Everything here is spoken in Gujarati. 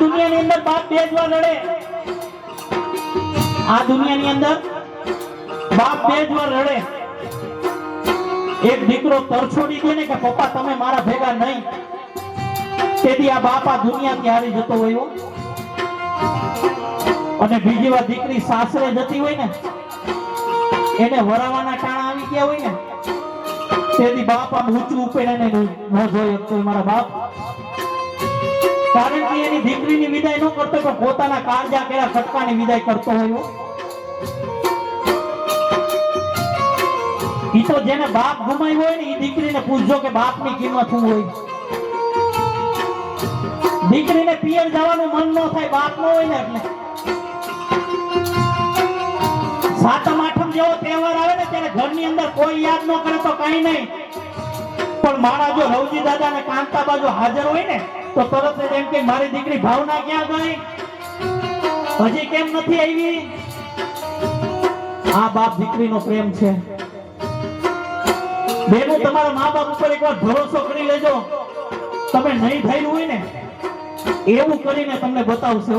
દુનિયાની અંદર બાપ બે જ વાર રડે. આ દુનિયાની અંદર બાપ બે જ વાર રડે. એક દીકરો તરછોડી દે ને કે પપ્પા તમે મારા ભેગા નહીં, તેથી આ બાપ આ દુનિયાથી હારી જતો હોય. અને બીજી વાર દીકરી સાસરે જતી હોય ને, એને વરાવાના ટાણા આવી ગયા હોય ને, તેથી બાપ આમ ઊંચું ઉપેને ન જોઈ શકતો મારા બાપ. કારણ કે એની દીકરીની વિદાય ન કરતો પણ પોતાના કાળજા કેળા ખટકાની વિદાય કરતો હોય. ઈ તો જેને બાપ ગુમાવ્યો હોય ને એ દીકરીને પૂછજો કે બાપની કિંમત શું હોય. દીકરીને પિયર જવાનું મન ન થાય બાપ ન હોય ને એટલે. સાતમ આઠમ જેવો તહેવાર આવે ને ત્યારે ઘરની અંદર કોઈ યાદ ન કરે તો કઈ નહીં, પણ મારા જો રવજી દાદા ને કાંતા બાજુ હાજર હોય ને તો તરત જ એમ કે મારી દીકરી ભાવના ક્યાં ગઈ, હજી કેમ નથી આવી. આ બાપ દીકરીનો પ્રેમ છે. બેનો તમારા મા બાપ ઉપર એકવાર ભરોસો કરી લેજો. તમે નહીં થયેલું હોય ને એવું કરીને તમને બતાવશે.